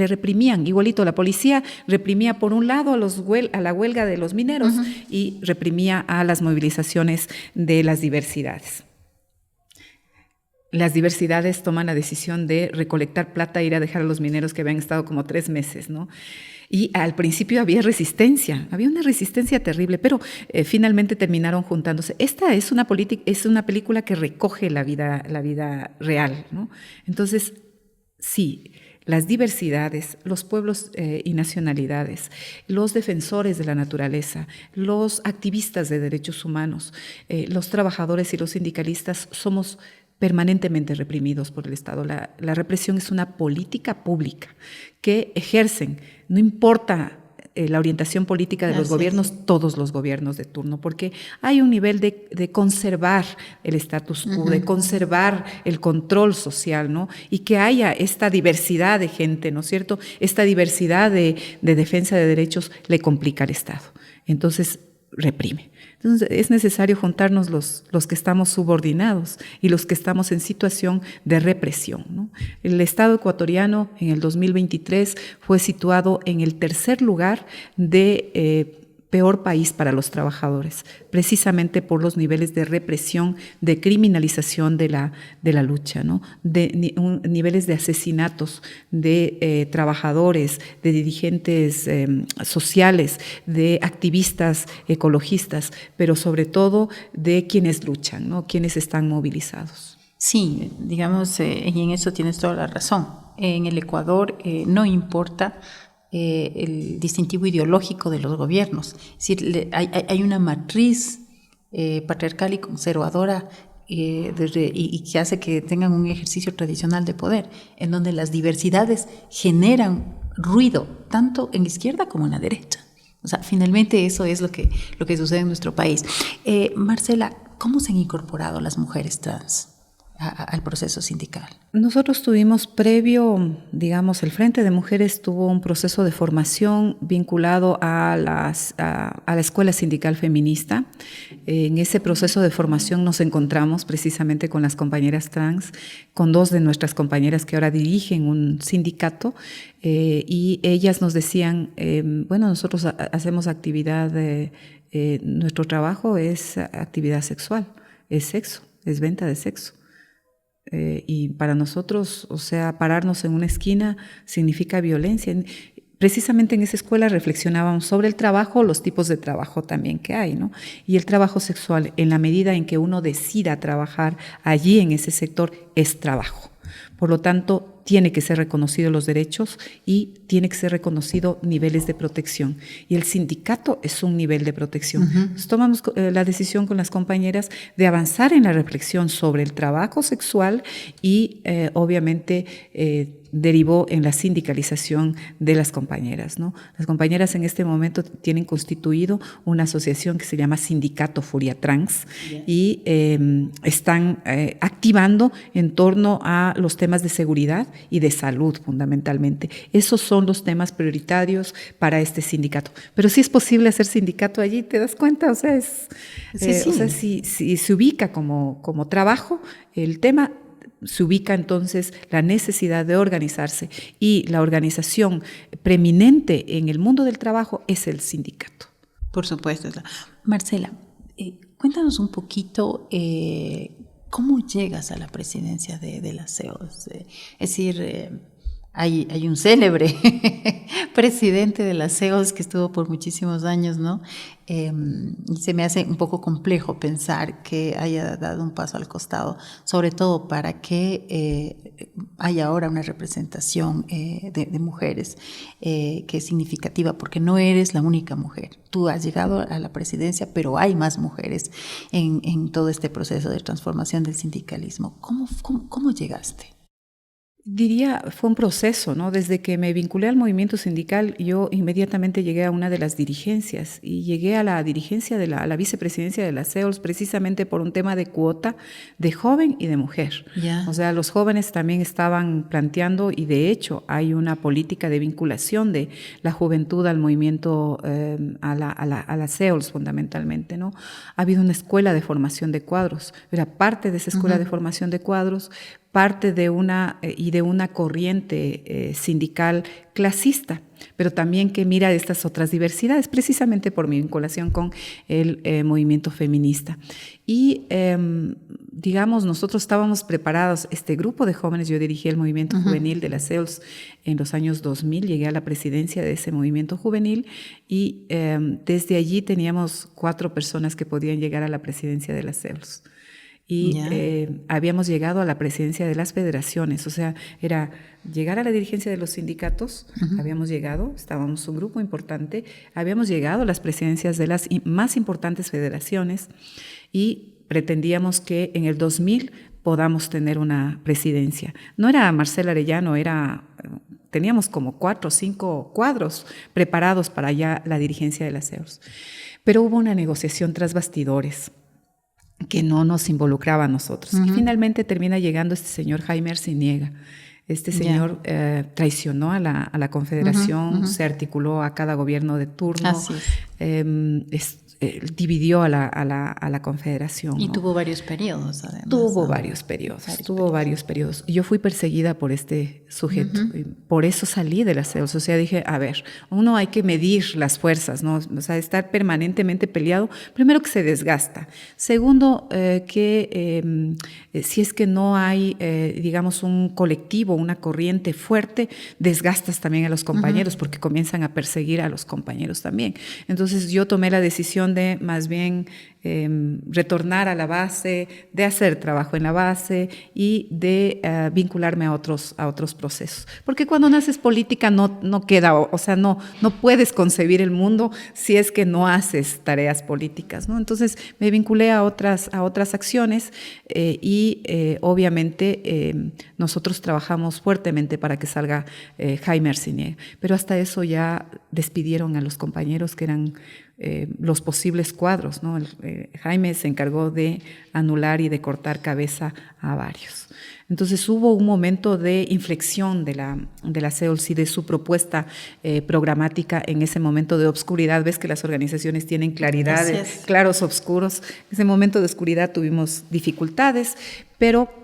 reprimían, igualito la policía reprimía por un lado a la huelga de los mineros y reprimía a las movilizaciones de las diversidades. Las diversidades toman la decisión de recolectar plata e ir a dejar a los mineros que habían estado como 3 meses, ¿no? Y al principio había una resistencia terrible, pero finalmente terminaron juntándose. Esta es una película que recoge la vida real, ¿no? Entonces, sí, las diversidades, los pueblos y nacionalidades, los defensores de la naturaleza, los activistas de derechos humanos, los trabajadores y los sindicalistas somos permanentemente reprimidos por el Estado. La represión es una política pública que ejercen, no importa la orientación política de los gobiernos, todos los gobiernos de turno, porque hay un nivel de conservar el status quo, de conservar el control social, ¿no? Y que haya esta diversidad de gente, ¿no es cierto? Esta diversidad de defensa de derechos le complica al Estado. Entonces, reprime. Entonces, es necesario juntarnos los que estamos subordinados y los que estamos en situación de represión, ¿no? El Estado ecuatoriano en el 2023 fue situado en el 3er lugar de peor país para los trabajadores, precisamente por los niveles de represión, de criminalización de la lucha, ¿no? Niveles de asesinatos de trabajadores, de dirigentes sociales, de activistas ecologistas, pero sobre todo de quienes luchan, ¿no? Quienes están movilizados. Sí, digamos, y en eso tienes toda la razón. En el Ecuador no importa el distintivo ideológico de los gobiernos. Es decir, hay una matriz patriarcal y conservadora y que hace que tengan un ejercicio tradicional de poder, en donde las diversidades generan ruido, tanto en la izquierda como en la derecha. O sea, finalmente eso es lo que sucede en nuestro país. Marcela, ¿cómo se han incorporado las mujeres trans al proceso sindical? Nosotros tuvimos previo, digamos, el Frente de Mujeres tuvo un proceso de formación vinculado a la Escuela Sindical Feminista. En ese proceso de formación nos encontramos precisamente con las compañeras trans, con 2 de nuestras compañeras que ahora dirigen un sindicato, y ellas nos decían, bueno, nosotros hacemos actividad, nuestro trabajo es actividad sexual, es sexo, es venta de sexo. Y para nosotros, o sea, pararnos en una esquina significa violencia. Precisamente en esa escuela reflexionábamos sobre el trabajo, los tipos de trabajo también que hay, ¿no? Y el trabajo sexual, en la medida en que uno decida trabajar allí en ese sector, es trabajo. Por lo tanto, tiene que ser reconocidos los derechos y tiene que ser reconocido niveles de protección. Y el sindicato es un nivel de protección. Entonces, tomamos la decisión con las compañeras de avanzar en la reflexión sobre el trabajo sexual y obviamente derivó en la sindicalización de las compañeras, ¿no? Las compañeras en este momento tienen constituido una asociación que se llama Sindicato Furia Trans y están activando en torno a los temas de seguridad y de salud fundamentalmente. Esos son los temas prioritarios para este sindicato. Pero sí es posible hacer sindicato allí, ¿te das cuenta? O sea, o sea, si se ubica como trabajo el tema, se ubica entonces la necesidad de organizarse y la organización preeminente en el mundo del trabajo es el sindicato. Por supuesto. Marcela, cuéntanos un poquito ¿cómo llegas a la presidencia de la CEO? Es decir, hay un célebre presidente de la CEOS que estuvo por muchísimos años, ¿no? Y se me hace un poco complejo pensar que haya dado un paso al costado, sobre todo para que haya ahora una representación de mujeres que es significativa, porque no eres la única mujer. Tú has llegado a la presidencia, pero hay más mujeres en todo este proceso de transformación del sindicalismo. ¿Cómo llegaste? Diría, fue un proceso, ¿no? Desde que me vinculé al movimiento sindical, yo inmediatamente llegué a una de las dirigencias y llegué a la dirigencia de la vicepresidencia de la CEOLS precisamente por un tema de cuota de joven y de mujer. Yeah. O sea, los jóvenes también estaban planteando y de hecho hay una política de vinculación de la juventud al movimiento, a la CEOLS fundamentalmente, ¿no? Ha habido una escuela de formación de cuadros, era parte de esa escuela de formación de cuadros, parte de una corriente sindical clasista, pero también que mira estas otras diversidades, precisamente por mi vinculación con el movimiento feminista. Y, digamos, nosotros estábamos preparados, este grupo de jóvenes, yo dirigí el movimiento juvenil de la CEOLS en los años 2000, llegué a la presidencia de ese movimiento juvenil y desde allí teníamos 4 personas que podían llegar a la presidencia de la CEOLS. Y habíamos llegado a la presidencia de las federaciones, o sea, era llegar a la dirigencia de los sindicatos, habíamos llegado, estábamos un grupo importante, habíamos llegado a las presidencias de las más importantes federaciones y pretendíamos que en el 2000 podamos tener una presidencia. No era Marcela Arellano, teníamos como 4 o 5 cuadros preparados para ya la dirigencia de las CEOs. Pero hubo una negociación tras bastidores que no nos involucraba a nosotros. Y finalmente termina llegando este señor Jaime Arciniega. Este señor traicionó a la Confederación, se articuló a cada gobierno de turno, dividió a la Confederación. Y ¿no? Tuvo varios periodos, además. Tuvo varios periodos. Y yo fui perseguida por este sujeto. Y por eso salí de la CEOLS. O sea, dije, a ver, uno hay que medir las fuerzas, ¿no? O sea, estar permanentemente peleado, primero que se desgasta. Segundo, que si es que no hay, digamos, un colectivo, una corriente fuerte, desgastas también a los compañeros porque comienzan a perseguir a los compañeros también. Entonces yo tomé la decisión de más bien retornar a la base, de hacer trabajo en la base y de vincularme a otros procesos. Porque cuando naces política no queda, o sea, no puedes concebir el mundo si es que no haces tareas políticas, ¿no? Entonces me vinculé a otras acciones y obviamente nosotros trabajamos fuertemente para que salga Jaime Arciniega. Pero hasta eso ya despidieron a los compañeros que eran los posibles cuadros, ¿no? Jaime se encargó de anular y de cortar cabeza a varios. Entonces hubo un momento de inflexión de la CEOLS y de su propuesta programática en ese momento de obscuridad. Ves que las organizaciones tienen claridades, claros oscuros. En ese momento de oscuridad tuvimos dificultades, pero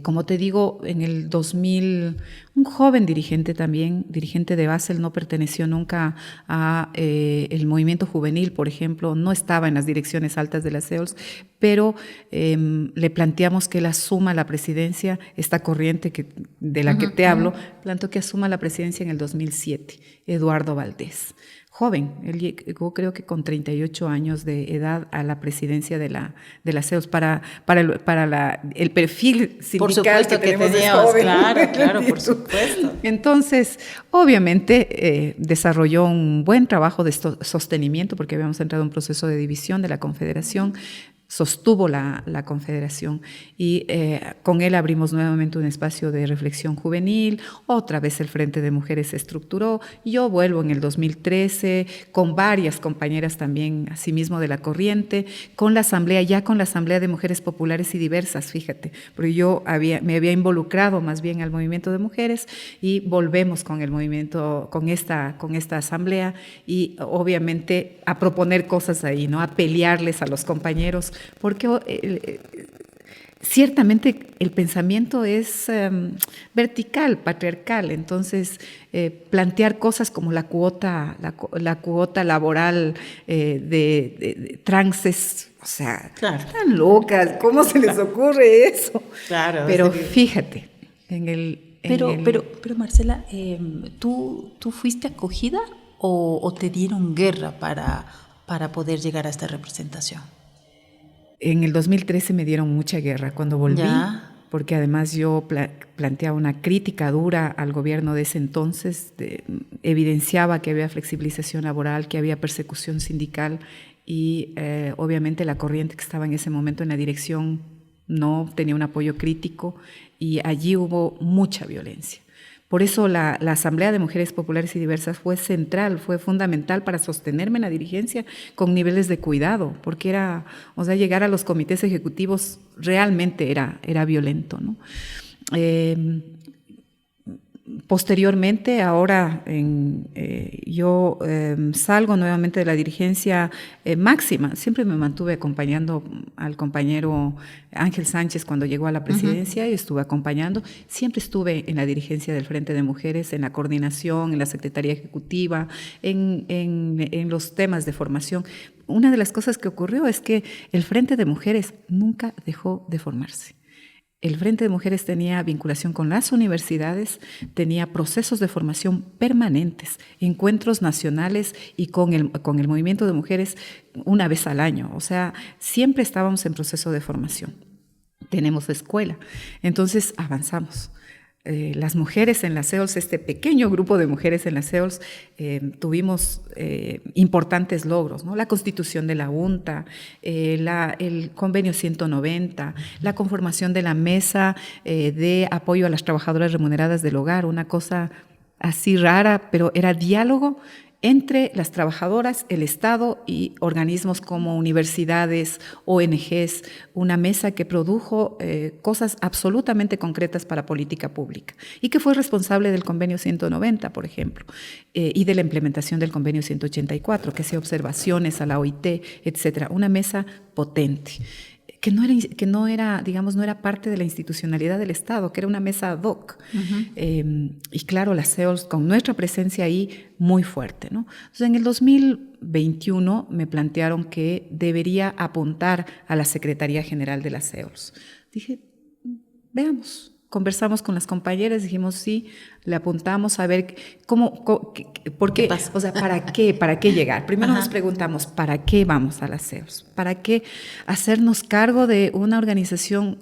como te digo, en el 2000, un joven dirigente también, dirigente de base, él no perteneció nunca a el movimiento juvenil, por ejemplo, no estaba en las direcciones altas de la CEOLS, pero le planteamos que él asuma la presidencia, esta corriente de la que te hablo, planteó que asuma la presidencia en el 2007, Eduardo Valdés. Joven, él llegó creo que con 38 años de edad a la presidencia de la CEOLS para el perfil sindical por supuesto que teníamos, claro, por supuesto. Entonces, obviamente desarrolló un buen trabajo de sostenimiento porque habíamos entrado en un proceso de división de la Confederación, sostuvo la Confederación y con él abrimos nuevamente un espacio de reflexión juvenil, otra vez el Frente de Mujeres se estructuró, yo vuelvo en el 2013 con varias compañeras también, asimismo de la corriente, con la Asamblea de Mujeres Populares y Diversas, fíjate, porque yo me había involucrado más bien al movimiento de mujeres y volvemos con el movimiento, con esta asamblea y obviamente a proponer cosas ahí, ¿no? A pelearles a los compañeros, porque ciertamente el pensamiento es vertical, patriarcal, entonces plantear cosas como la cuota laboral de transes, o sea, están locas, ¿cómo se les ocurre eso? Claro. Pero fíjate, en Pero Marcela, ¿tú fuiste acogida o te dieron guerra para poder llegar a esta representación? En el 2013 me dieron mucha guerra cuando volví, porque además yo planteaba una crítica dura al gobierno de ese entonces, evidenciaba que había flexibilización laboral, que había persecución sindical y obviamente la corriente que estaba en ese momento en la dirección no tenía un apoyo crítico y allí hubo mucha violencia. Por eso la Asamblea de Mujeres Populares y Diversas fue central, fue fundamental para sostenerme en la dirigencia con niveles de cuidado, porque llegar a los comités ejecutivos realmente era violento, ¿no? Posteriormente, ahora yo salgo nuevamente de la dirigencia máxima. Siempre me mantuve acompañando al compañero Ángel Sánchez cuando llegó a la presidencia y estuve acompañando. Siempre estuve en la dirigencia del Frente de Mujeres, en la coordinación, en la Secretaría Ejecutiva, en los temas de formación. Una de las cosas que ocurrió es que el Frente de Mujeres nunca dejó de formarse. El Frente de Mujeres tenía vinculación con las universidades, tenía procesos de formación permanentes, encuentros nacionales y con el movimiento de mujeres una vez al año. O sea, siempre estábamos en proceso de formación. Tenemos escuela, entonces avanzamos. Las mujeres en las CEOLS, este pequeño grupo de mujeres en las CEOLS, tuvimos importantes logros, ¿no? La constitución de la UNTA, el convenio 190, la conformación de la mesa de apoyo a las trabajadoras remuneradas del hogar, una cosa así rara, pero era diálogo entre las trabajadoras, el Estado y organismos como universidades, ONGs, una mesa que produjo cosas absolutamente concretas para política pública y que fue responsable del convenio 190, por ejemplo, y de la implementación del convenio 184, que hacía observaciones a la OIT, etcétera. Una mesa potente. Que no era parte de la institucionalidad del Estado, que era una mesa ad hoc. Y claro, las CEOLS con nuestra presencia ahí muy fuerte, ¿no? Entonces, en el 2021 me plantearon que debería apuntar a la Secretaría General de las CEOLS. Dije, veamos. Conversamos con las compañeras, dijimos sí, le apuntamos a ver por qué, o sea, ¿para qué llegar? Primero nos preguntamos, ¿para qué vamos a las CEOLS? ¿Para qué hacernos cargo de una organización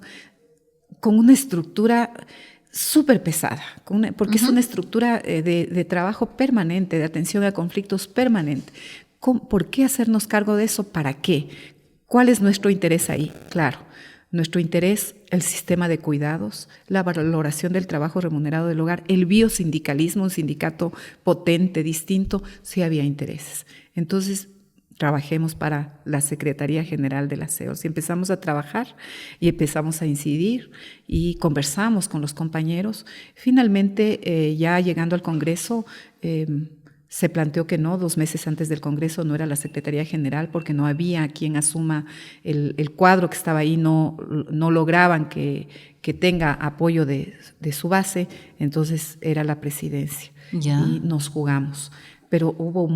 con una estructura súper pesada? Porque es una estructura de trabajo permanente, de atención a conflictos permanente. ¿Por qué hacernos cargo de eso? ¿Para qué? ¿Cuál es nuestro interés ahí? Claro. Nuestro interés, el sistema de cuidados, la valoración del trabajo remunerado del hogar, el biosindicalismo, un sindicato potente, distinto, sí había intereses. Entonces, trabajemos para la Secretaría General de las CEOLS. Y empezamos a trabajar y empezamos a incidir y conversamos con los compañeros. Finalmente, ya llegando al Congreso, se planteó que no, 2 meses antes del Congreso no era la Secretaría General porque no había quien asuma el cuadro que estaba ahí, no lograban que tenga apoyo de su base, entonces era la presidencia. Y nos jugamos. Pero hubo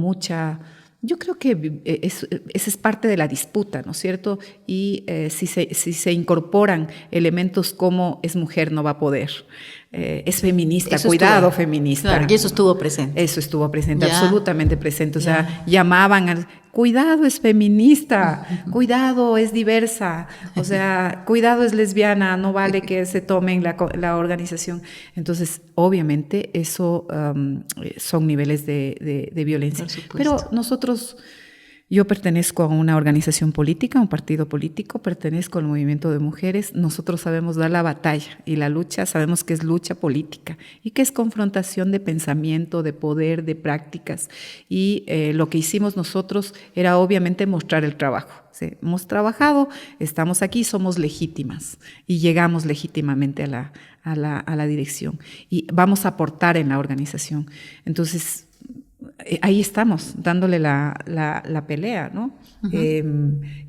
yo creo que esa es parte de la disputa, ¿no es cierto? Y si se incorporan elementos como es mujer, no va a poder. Es feminista, eso cuidado feminista. Claro, y eso estuvo presente. Eso estuvo presente, absolutamente presente. O sea, llamaban al cuidado es feminista, cuidado es diversa, o sea, cuidado es lesbiana, no vale que se tomen la organización. Entonces, obviamente, eso son niveles de violencia. Pero nosotros... Yo pertenezco a una organización política, un partido político, pertenezco al movimiento de mujeres. Nosotros sabemos dar la batalla y la lucha, sabemos que es lucha política y que es confrontación de pensamiento, de poder, de prácticas. Y lo que hicimos nosotros era obviamente mostrar el trabajo. ¿Sí? Hemos trabajado, estamos aquí, somos legítimas y llegamos legítimamente a la dirección y vamos a aportar en la organización. Entonces, ahí estamos, dándole la pelea, ¿no?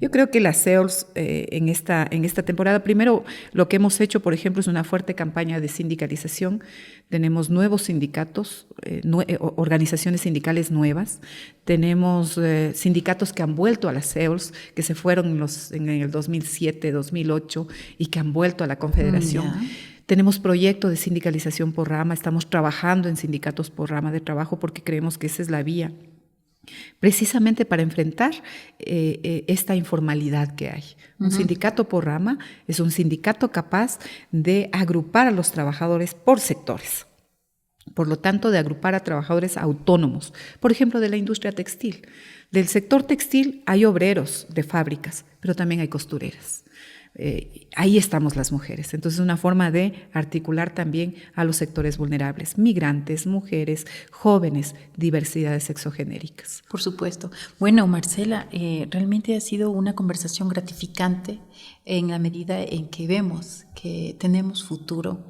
Yo creo que las CEOLS en esta temporada, primero lo que hemos hecho, por ejemplo, es una fuerte campaña de sindicalización. Tenemos nuevos sindicatos, organizaciones sindicales nuevas. Tenemos sindicatos que han vuelto a las CEOLS, que se fueron en el 2007, 2008 y que han vuelto a la Confederación. Tenemos proyecto de sindicalización por rama, estamos trabajando en sindicatos por rama de trabajo porque creemos que esa es la vía, precisamente para enfrentar esta informalidad que hay. Un sindicato por rama es un sindicato capaz de agrupar a los trabajadores por sectores. Por lo tanto, de agrupar a trabajadores autónomos, por ejemplo, de la industria textil. Del sector textil hay obreros de fábricas, pero también hay costureras. Ahí estamos las mujeres. Entonces, una forma de articular también a los sectores vulnerables, migrantes, mujeres, jóvenes, diversidades sexogenéricas. Por supuesto. Bueno, Marcela, realmente ha sido una conversación gratificante en la medida en que vemos que tenemos futuro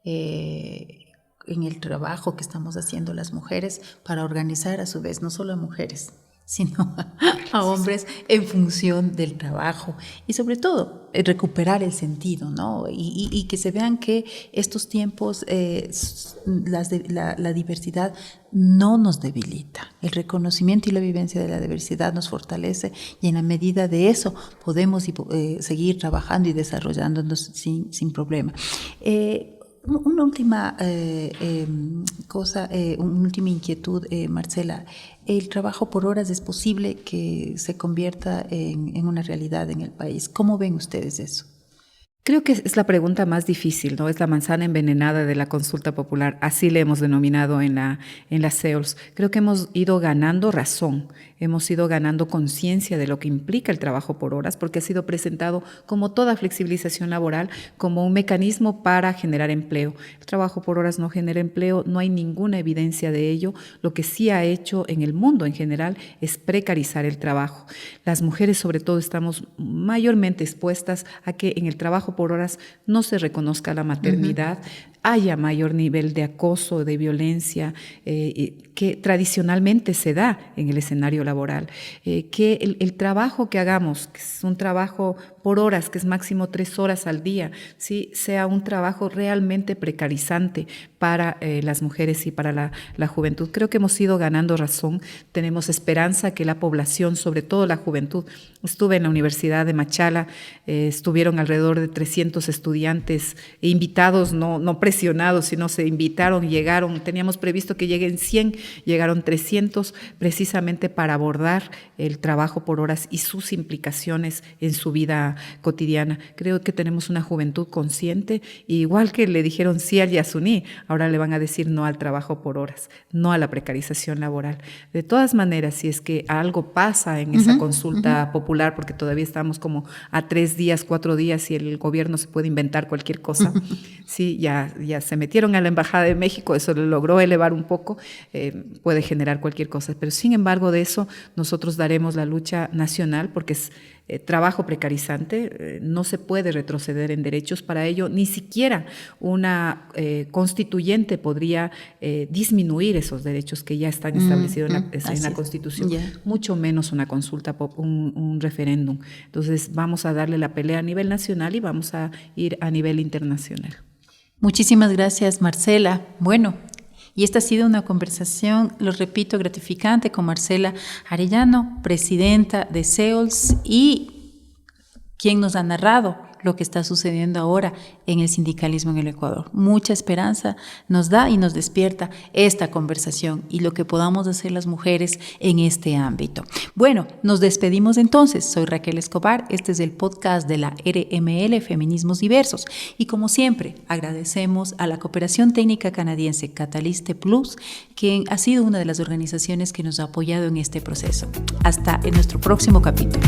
en el trabajo que estamos haciendo las mujeres para organizar a su vez no solo a mujeres, sino a hombres en función del trabajo y sobre todo recuperar el sentido, ¿no? Y que se vean que estos tiempos, la diversidad no nos debilita. El reconocimiento y la vivencia de la diversidad nos fortalece y en la medida de eso podemos seguir trabajando y desarrollándonos sin problema. Una última cosa, una última inquietud, Marcela. ¿El trabajo por horas es posible que se convierta en una realidad en el país? ¿Cómo ven ustedes eso? Creo que es la pregunta más difícil, ¿no? Es la manzana envenenada de la consulta popular, así le hemos denominado en la CEOLS. Creo que hemos ido ganando razón, hemos ido ganando conciencia de lo que implica el trabajo por horas, porque ha sido presentado como toda flexibilización laboral, como un mecanismo para generar empleo. El trabajo por horas no genera empleo, no hay ninguna evidencia de ello. Lo que sí ha hecho en el mundo en general es precarizar el trabajo. Las mujeres, sobre todo, estamos mayormente expuestas a que en el trabajo por horas no se reconozca la maternidad, haya mayor nivel de acoso, de violencia que tradicionalmente se da en el escenario laboral, que el trabajo que hagamos, que es un trabajo por horas, que es máximo 3 horas al día, ¿sí? Sea un trabajo realmente precarizante para las mujeres y para la juventud. Creo que hemos ido ganando razón, tenemos esperanza que la población, sobre todo la juventud, estuve en la Universidad de Machala, estuvieron alrededor de 300 estudiantes invitados, no presionados, sino se invitaron, llegaron, teníamos previsto que lleguen 100, llegaron 300, precisamente para abordar el trabajo por horas y sus implicaciones en su vida cotidiana. Creo que tenemos una juventud consciente, igual que le dijeron sí al Yasuní, ahora le van a decir no al trabajo por horas, no a la precarización laboral. De todas maneras, si es que algo pasa en esa consulta popular, porque todavía estamos como a 3 días, 4 días y el gobierno se puede inventar cualquier cosa, sí, ya se metieron a la Embajada de México, eso lo logró elevar un poco, puede generar cualquier cosa, pero sin embargo de eso nosotros daremos la lucha nacional porque es trabajo precarizante, no se puede retroceder en derechos, para ello ni siquiera una constituyente podría disminuir esos derechos que ya están establecidos en la Constitución, mucho menos una consulta, un referéndum. Entonces vamos a darle la pelea a nivel nacional y vamos a ir a nivel internacional. Muchísimas gracias, Marcela. Bueno, y esta ha sido una conversación, lo repito, gratificante con Marcela Arellano, presidenta de CEOLS y quien nos ha narrado lo que está sucediendo ahora en el sindicalismo en el Ecuador. Mucha esperanza nos da y nos despierta esta conversación y lo que podamos hacer las mujeres en este ámbito. Bueno, nos despedimos entonces. Soy Raquel Escobar, este es el podcast de la RML Feminismos Diversos y como siempre agradecemos a la Cooperación Técnica Canadiense Catalyste Plus, quien ha sido una de las organizaciones que nos ha apoyado en este proceso. Hasta en nuestro próximo capítulo.